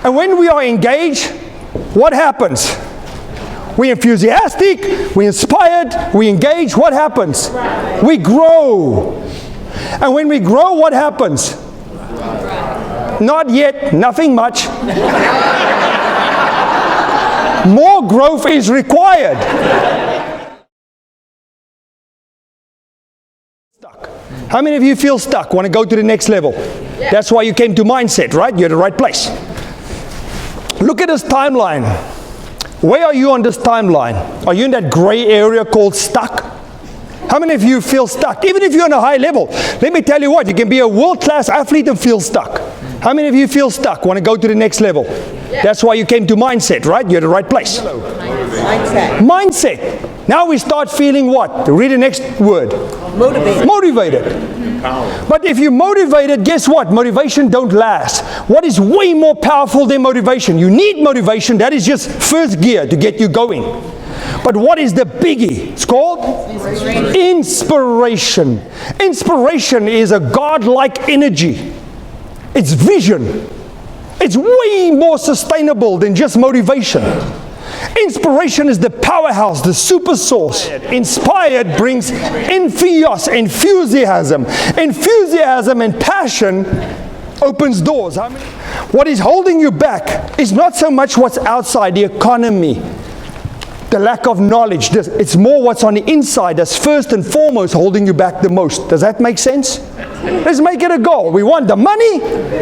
And when we are engaged, what happens? We're enthusiastic, we're inspired, we engage, what happens? We grow. And when we grow, what happens? Not yet, nothing much. More growth is required. Stuck. How many of you feel stuck? Want to go to the next level? Yeah. That's why you came to Mindset, right? You're at the right place. Look at this timeline. Where are you on this timeline? Are you in that gray area called stuck? How many of you feel stuck? Even if you're on a high level, let me tell you what, you can be a world-class athlete and feel stuck. How many of you feel stuck? Want to go to the next level? Yeah. That's why you came to Mindset, right? You're at the right place. Mindset. Mindset. Now we start feeling what? Read the next word. Motivated. Motivated. But if you're motivated, guess what? Motivation don't last. What is way more powerful than motivation? You need motivation. That is just first gear to get you going. But what is the biggie? It's called inspiration. Inspiration is a God-like energy. It's vision. It's way more sustainable than just motivation. Inspiration is the powerhouse, the super source. Inspired brings enthusiasm. Enthusiasm and passion opens doors. What is holding you back is not so much what's outside, the economy, the lack of knowledge. It's more what's on the inside that's first and foremost holding you back the most. Does that make sense? Let's make it a goal. We want the money,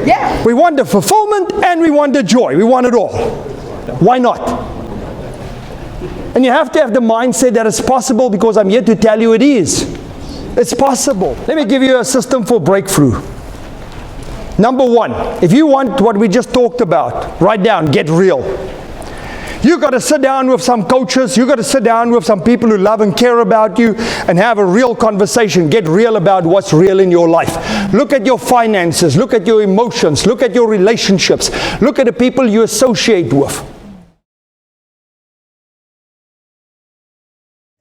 yeah. We want the fulfillment, and we want the joy. We want it all. Why not? And you have to have the mindset that it's possible, because I'm here to tell you it is. It's possible. Let me give you a system for breakthrough. Number one, if you want what we just talked about, write down, get real. You've got to sit down with some coaches. You've got to sit down with some people who love and care about you and have a real conversation. Get real about what's real in your life. Look at your finances. Look at your emotions. Look at your relationships. Look at the people you associate with.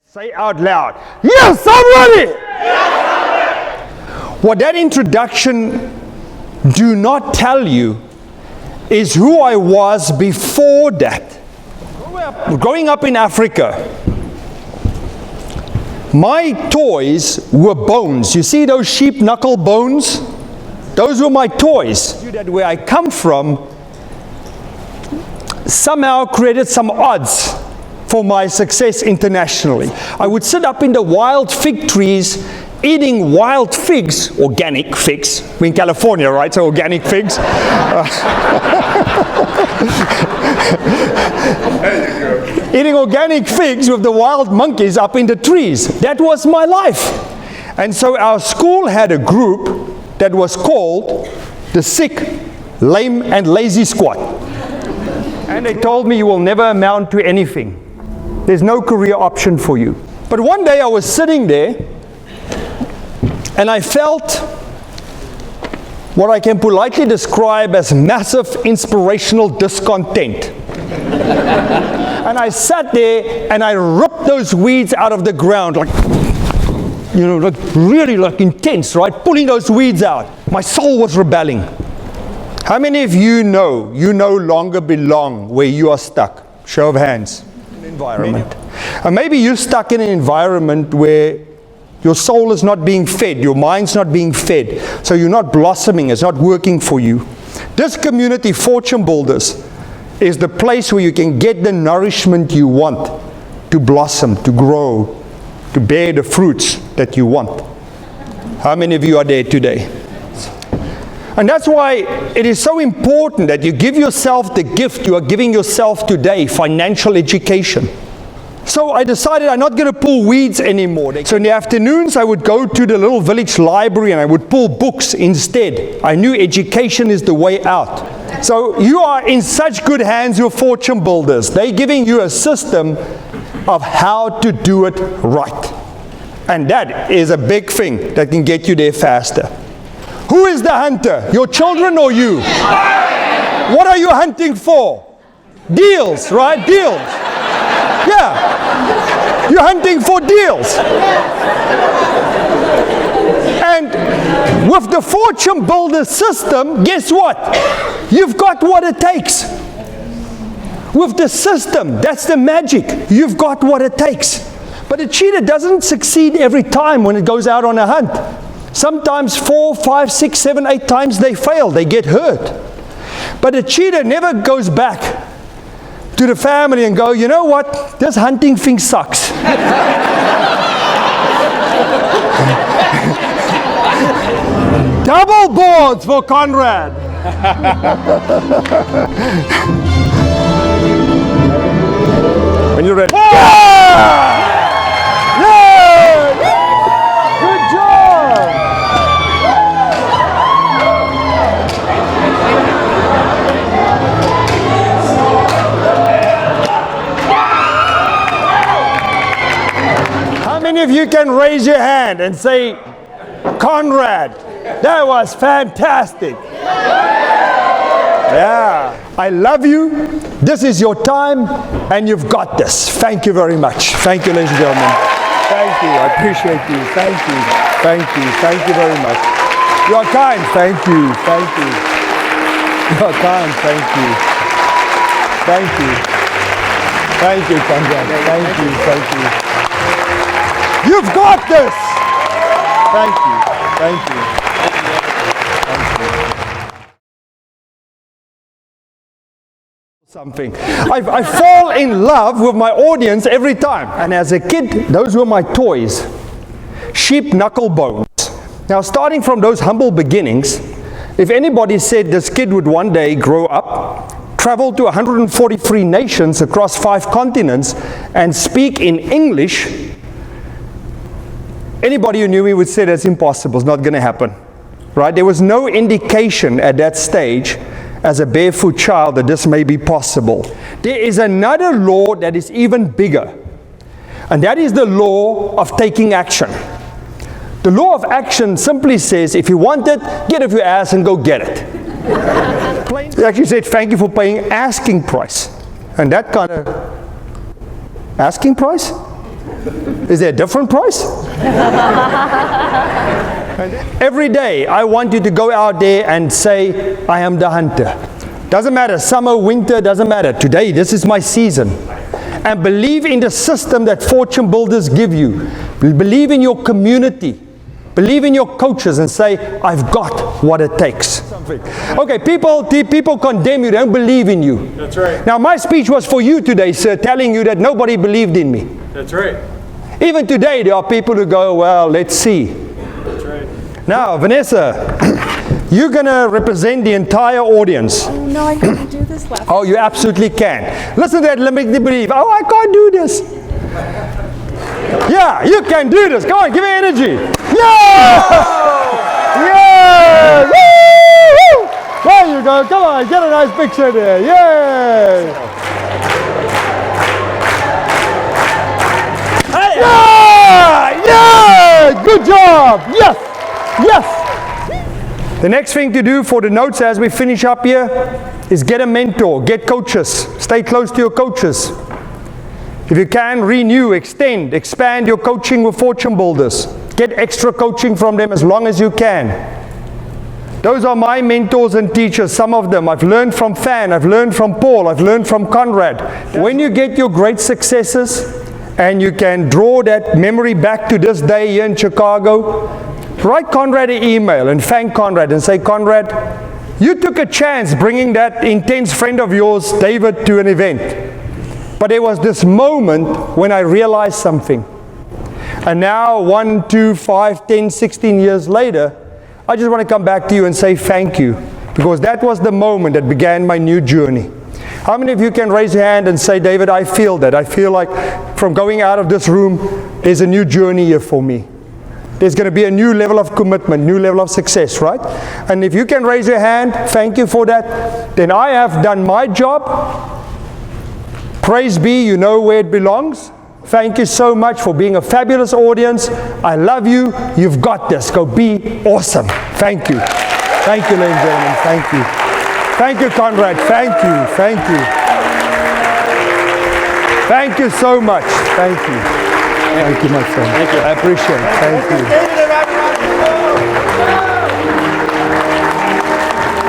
Say out loud, yes, I'm ready! Yes, what that introduction do not tell you is who I was before that. Growing up in Africa, my toys were bones. You see those sheep knuckle bones? Those were my toys. That where I come from somehow created some odds for my success internationally. I would sit up in the wild fig trees eating wild figs, organic figs. We're in California, right? So organic figs. Eating organic figs with the wild monkeys up in the trees. That was my life. And so our school had a group that was called the Sick, Lame and Lazy Squad. And they told me you will never amount to anything. There's no career option for you. But one day I was sitting there and I felt what I can politely describe as massive inspirational discontent. And I sat there and I ripped those weeds out of the ground, like, you know, like really like intense, right? Pulling those weeds out. My soul was rebelling. How many of you know you no longer belong where you are stuck? Show of hands. Environment. And maybe you're stuck in an environment where your soul is not being fed, your mind's not being fed, so you're not blossoming, it's not working for you. This community, FortuneBuilders, is the place where you can get the nourishment you want to blossom, to grow, to bear the fruits that you want. How many of you are there today? And that's why it is so important that you give yourself the gift you are giving yourself today, financial education. So I decided I'm not going to pull weeds anymore. So in the afternoons I would go to the little village library and I would pull books instead. I knew education is the way out. So you are in such good hands with FortuneBuilders. They're giving you a system of how to do it right. And that is a big thing that can get you there faster. Who is the hunter? Your children or you? What are you hunting for? Deals, right? Deals. Yeah. You're hunting for deals. And With the Fortune Builders system, guess what? You've got what it takes. With the system, that's the magic. You've got what it takes. But a cheater doesn't succeed every time when it goes out on a hunt. Sometimes 4, 5, 6, 7, 8 times they fail. They get hurt. But a cheater never goes back to the family and go, you know what? This hunting thing sucks. Double boards for Conrad. When you're ready. Yeah! Yeah! Good job! How many of you can raise your hand and say, Conrad, that was fantastic. Yeah, I love you. This is your time, and you've got this. Thank you very much. Thank you, ladies and gentlemen. Thank you. I appreciate you. Thank you. Thank you. Thank you very much. You are kind. Thank you. Thank you. You are kind. Thank you. Thank you. Thank you, Conrad. Thank you. Thank you. You've got this. Thank you. Thank you. Something. I fall in love with my audience every time. And as a kid, those were my toys. Sheep knuckle bones. Now, starting from those humble beginnings, if anybody said this kid would one day grow up, travel to 143 nations across 5 continents, and speak in English, anybody who knew me would say that's impossible. It's not going to happen. Right? There was no indication at that stage as a barefoot child that this may be possible. There is another law that is even bigger, and that is the law of taking action. The law of action simply says, if you want it, get off your ass and go get it. They actually said, thank you for paying asking price. And that kind of asking price? Is there a different price? Every day, I want you to go out there and say, I am the hunter. Doesn't matter, summer, winter, doesn't matter. Today, this is my season. And believe in the system that Fortune Builders give you. Believe in your community. Believe in your coaches and say, I've got what it takes. Okay, people condemn you, they don't believe in you. That's right. Now, my speech was for you today, sir, telling you that nobody believed in me. That's right. Even today, there are people who go, well, let's see. That's right. Now, Vanessa, you're going to represent the entire audience. Oh, no, I couldn't do this last. Oh, you absolutely can. Listen to that limited belief. Oh, I can't do this. Yeah, you can do this. Come on, give me energy. Yeah! Yeah! Woo! There you go. Come on, get a nice picture there. Yeah! Yeah! Yeah! Good job! Yes! Yes! The next thing to do for the notes as we finish up here is get a mentor, get coaches. Stay close to your coaches. If you can, renew, extend, expand your coaching with Fortune Builders. Get extra coaching from them as long as you can. Those are my mentors and teachers, some of them. I've learned from Fan, I've learned from Paul, I've learned from Conrad. When you get your great successes and you can draw that memory back to this day here in Chicago, write Conrad an email and thank Conrad and say, Conrad, you took a chance bringing that intense friend of yours, David, to an event. But there was this moment when I realized something. And now, 1, 2, 5, 10, 16 years later, I just want to come back to you and say thank you. Because that was the moment that began my new journey. How many of you can raise your hand and say, David, I feel that. I feel like from going out of this room, there's a new journey here for me. There's going to be a new level of commitment, new level of success, right? And if you can raise your hand, thank you for that. Then I have done my job. Praise be, you know where it belongs. Thank you so much for being a fabulous audience. I love you. You've got this. Go be awesome. Thank you. Thank you, ladies and gentlemen. Thank you. Thank you, Conrad. Thank you. Thank you. Thank you so much. Thank you. Thank you, my friend. Thank you. I appreciate it. Thank you.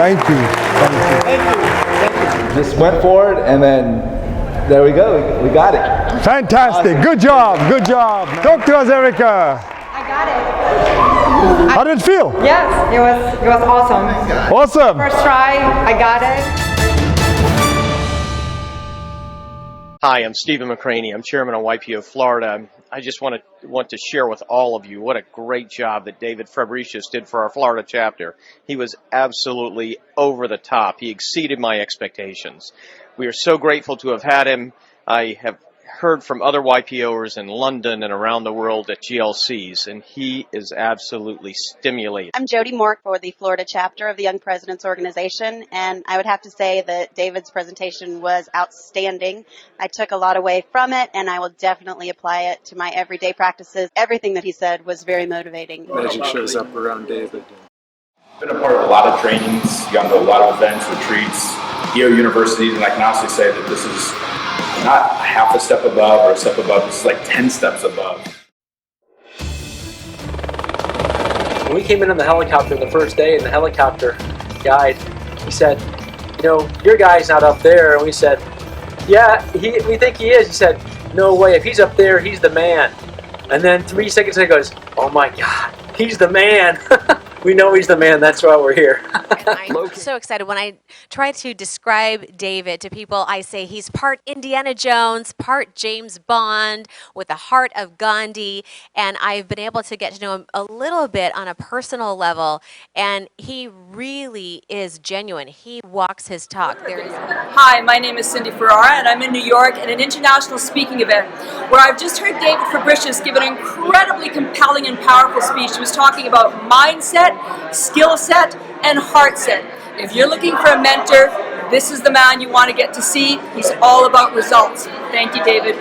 Thank you. Thank you. Just went forward, and then there we go. We got it. Fantastic. Awesome. Good job. Good job. Talk to us, Erica. I got it. How did it feel? Yes, it was awesome. Awesome. First try, I got it. Hi, I'm Stephen McCraney. I'm chairman of YPO Florida. I just want to share with all of you what a great job that David Fabricius did for our Florida chapter. He was absolutely over the top. He exceeded my expectations. We are so grateful to have had him. I have heard from other YPOers in London and around the world at GLCs, and he is absolutely stimulating. I'm Jody Mork for the Florida chapter of the Young Presidents Organization, and I would have to say that David's presentation was outstanding. I took a lot away from it, and I will definitely apply it to my everyday practices. Everything that he said was very motivating. Magic shows up around David. I've been a part of a lot of trainings, gone to a lot of events, retreats, EO universities, and I can honestly say that this is not half a step above or a step above, this is like 10 steps above. When we came in on the helicopter the first day, and the helicopter guide, he said, you know, your guy's not up there. And we said, yeah, we think he is. He said, no way, if he's up there, he's the man. And then 3 seconds later he goes, oh my God, he's the man. We know he's the man, that's why we're here. I'm so excited. When I try to describe David to people, I say he's part Indiana Jones, part James Bond, with the heart of Gandhi. And I've been able to get to know him a little bit on a personal level. And he really is genuine. He walks his talk. Hi, my name is Cindy Ferrara, and I'm in New York at an international speaking event where I've just heard David Fabricius give an incredibly compelling and powerful speech. He was talking about mindset, skill set, and heart set. If you're looking for a mentor, this is the man you want to get to see. He's all about results. Thank you, David.